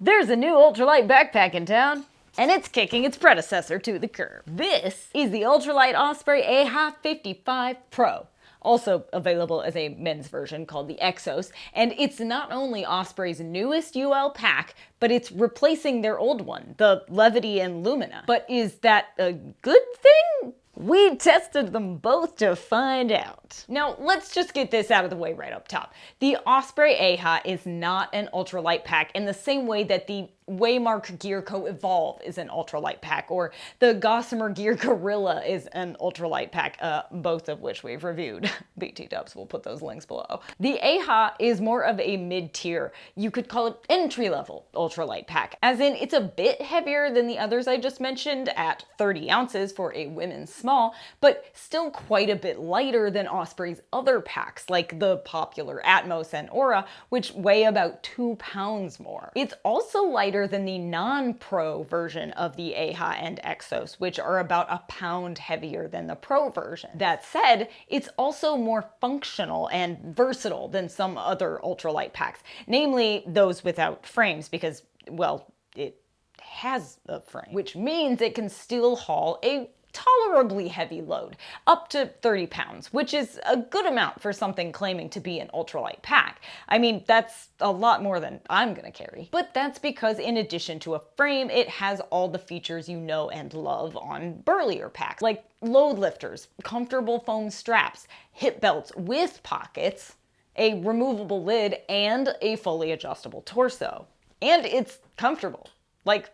There's a new ultralight backpack in town, and it's kicking its predecessor to the curb. This is the Ultralight Osprey AHA 55 Pro, also available as a men's version called the Exos, and it's not only Osprey's newest UL pack, but it's replacing their old one, the Levity and Lumina. But is that a good thing? We tested them both to find out. Now, let's just get this out of the way right up top. The Osprey AHA is not an ultralight pack in the same way that the Waymark Gear Co. Evolve is an ultralight pack, or the Gossamer Gear Gorilla is an ultralight pack, both of which we've reviewed. BT dubs, we'll put those links below. The AHA is more of a mid-tier, you could call it entry-level ultralight pack, as in it's a bit heavier than the others I just mentioned at 30 ounces for a women's small, but still quite a bit lighter than Osprey's other packs, like the popular Atmos and Aura, which weigh about 2 pounds more. It's also lighter than the non-pro version of the AHA and Exos, which are about a pound heavier than the pro version. That said, it's also more functional and versatile than some other ultralight packs, namely those without frames, because, well, it has a frame, which means it can still haul a tolerably heavy load, up to 30 pounds, which is a good amount for something claiming to be an ultralight pack. I mean, that's a lot more than I'm gonna carry. But that's because in addition to a frame, it has all the features you know and love on burlier packs, like load lifters, comfortable foam straps, hip belts with pockets, a removable lid, and a fully adjustable torso. And it's comfortable, like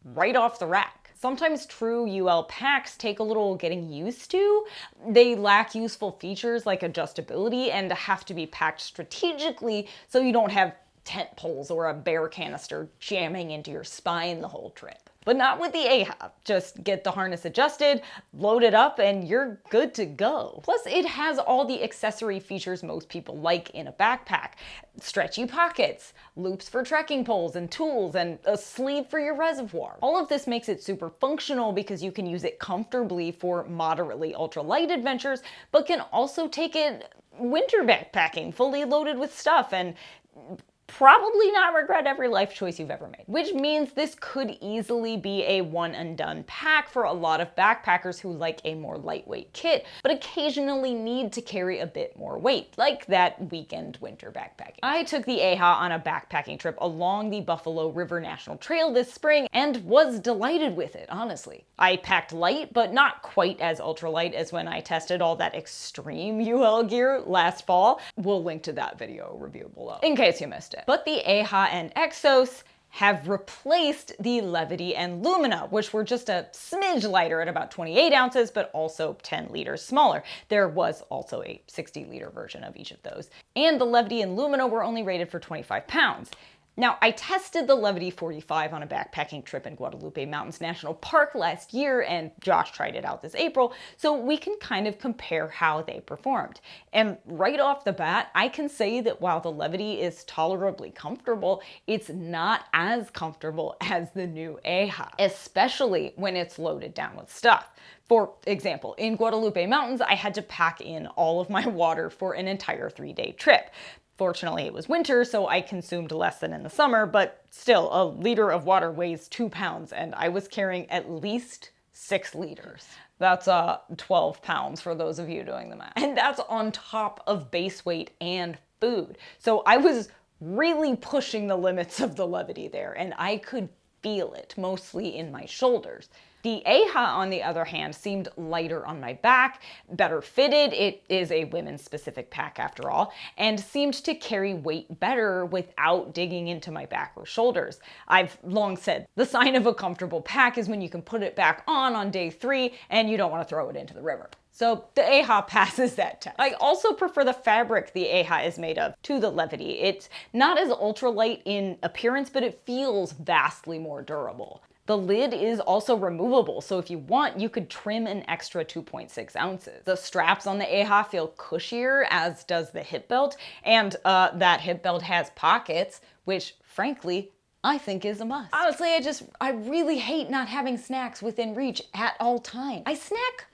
right off the rack. Sometimes true UL packs take a little getting used to. They lack useful features like adjustability and have to be packed strategically so you don't have tent poles or a bear canister jamming into your spine the whole trip. But not with the AHA. Just get the harness adjusted, load it up, and you're good to go. Plus, it has all the accessory features most people like in a backpack. Stretchy pockets, loops for trekking poles and tools, and a sleeve for your reservoir. All of this makes it super functional because you can use it comfortably for moderately ultralight adventures, but can also take it winter backpacking, fully loaded with stuff, and probably not regret every life choice you've ever made. Which means this could easily be a one and done pack for a lot of backpackers who like a more lightweight kit, but occasionally need to carry a bit more weight, like that weekend winter backpacking. I took the AHA on a backpacking trip along the Buffalo River National Trail this spring and was delighted with it, honestly. I packed light, but not quite as ultralight as when I tested all that extreme UL gear last fall. We'll link to that video review below, in case you missed it. But the AHA and Exos have replaced the Levity and Lumina, which were just a smidge lighter at about 28 ounces, but also 10 liters smaller. There was also a 60-liter version of each of those. And the Levity and Lumina were only rated for 25 pounds. Now, I tested the Levity 45 on a backpacking trip in Guadalupe Mountains National Park last year, and Josh tried it out this April, so we can kind of compare how they performed. And right off the bat, I can say that while the Levity is tolerably comfortable, it's not as comfortable as the new AHA, especially when it's loaded down with stuff. For example, in Guadalupe Mountains, I had to pack in all of my water for an entire 3-day trip. Fortunately, it was winter, so I consumed less than in the summer, but still, a liter of water weighs 2 pounds, and I was carrying at least 6 liters. That's 12 pounds for those of you doing the math. And that's on top of base weight and food. So I was really pushing the limits of the Levity there, and I could feel it, mostly in my shoulders. The AHA, on the other hand, seemed lighter on my back, better fitted, it is a women's specific pack after all, and seemed to carry weight better without digging into my back or shoulders. I've long said the sign of a comfortable pack is when you can put it back on day 3 and you don't want to throw it into the river. So the AHA passes that test. I also prefer the fabric the AHA is made of to the Levity. It's not as ultralight in appearance, but it feels vastly more durable. The lid is also removable, so if you want, you could trim an extra 2.6 ounces. The straps on the AHA feel cushier, as does the hip belt, and that hip belt has pockets, which, frankly, I think is a must. Honestly, I really hate not having snacks within reach at all times. I snack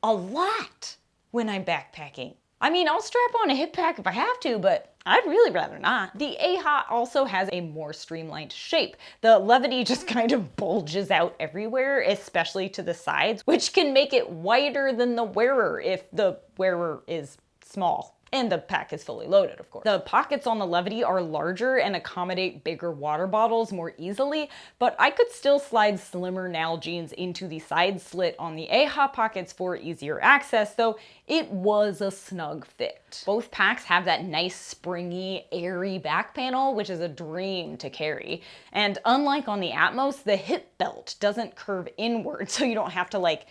a lot when I'm backpacking. I mean, I'll strap on a hip pack if I have to, but I'd really rather not. The AHA also has a more streamlined shape. The Levity just kind of bulges out everywhere, especially to the sides, which can make it wider than the wearer if the wearer is small. And the pack is fully loaded, of course. The pockets on the Levity are larger and accommodate bigger water bottles more easily, but I could still slide slimmer Nalgene's into the side slit on the AHA pockets for easier access, though it was a snug fit. Both packs have that nice, springy, airy back panel, which is a dream to carry. And unlike on the Atmos, the hip belt doesn't curve inward, so you don't have to like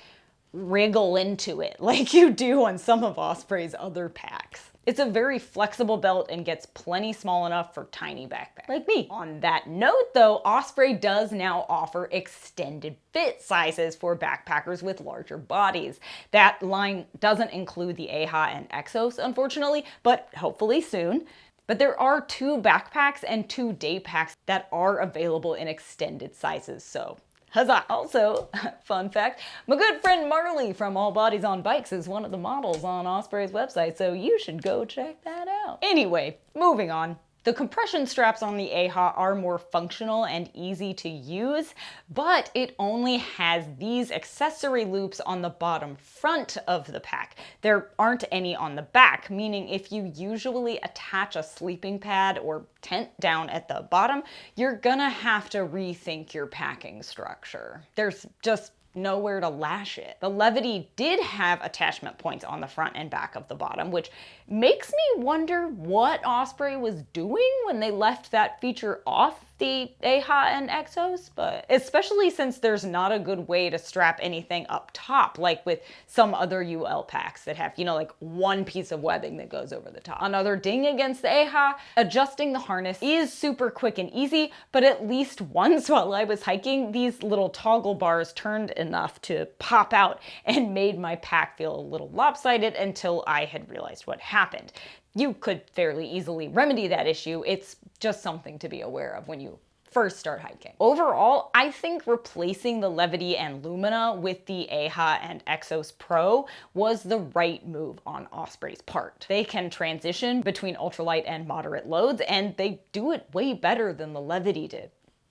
wriggle into it like you do on some of Osprey's other packs. It's a very flexible belt and gets plenty small enough for tiny backpacks like me. On that note though, Osprey does now offer extended fit sizes for backpackers with larger bodies. That line doesn't include the AHA and Exos, unfortunately, but hopefully soon. But there are 2 backpacks and 2 day packs that are available in extended sizes, so huzzah! Also, fun fact, my good friend Marley from All Bodies on Bikes is one of the models on Osprey's website, so you should go check that out. Anyway, moving on. The compression straps on the AHA are more functional and easy to use, but it only has these accessory loops on the bottom front of the pack. There aren't any on the back, meaning if you usually attach a sleeping pad or tent down at the bottom, you're gonna have to rethink your packing structure. There's just nowhere to lash it. The Levity did have attachment points on the front and back of the bottom, which makes me wonder what Osprey was doing when they left that feature off the AHA and Exos, but especially since there's not a good way to strap anything up top, like with some other UL packs that have, you know, like one piece of webbing that goes over the top. Another ding against the AHA, adjusting the harness is super quick and easy, but at least once while I was hiking, these little toggle bars turned enough to pop out and made my pack feel a little lopsided until I had realized what happened. You could fairly easily remedy that issue. It's just something to be aware of when you first start hiking. Overall, I think replacing the Levity and Lumina with the AHA and Exos Pro was the right move on Osprey's part. They can transition between ultralight and moderate loads, and they do it way better than the Levity did.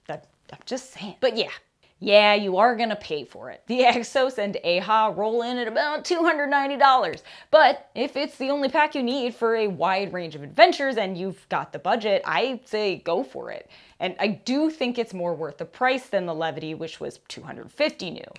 I'm just saying. But yeah, you are gonna pay for it. The Exos and AHA roll in at about $290, but if it's the only pack you need for a wide range of adventures and you've got the budget, I say go for it. And I do think it's more worth the price than the Levity, which was $250 new.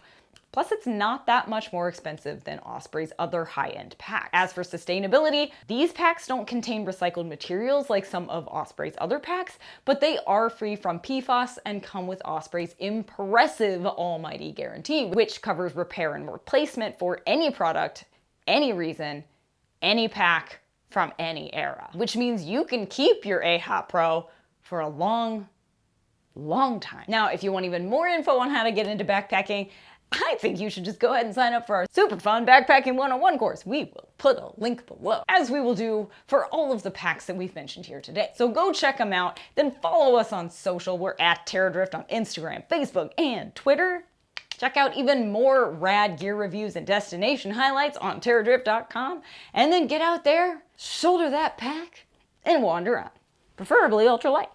Plus, it's not that much more expensive than Osprey's other high-end packs. As for sustainability, these packs don't contain recycled materials like some of Osprey's other packs, but they are free from PFAS and come with Osprey's impressive almighty guarantee, which covers repair and replacement for any product, any reason, any pack, from any era. Which means you can keep your AHA Pro for a long time. Now, if you want even more info on how to get into backpacking, I think you should just go ahead and sign up for our super fun Backpacking 101 course. We will put a link below, as we will do for all of the packs that we've mentioned here today. So go check them out, then follow us on social. We're at Terradrift on Instagram, Facebook, and Twitter. Check out even more rad gear reviews and destination highlights on terradrift.com, and then get out there, shoulder that pack, and wander on, preferably ultralight.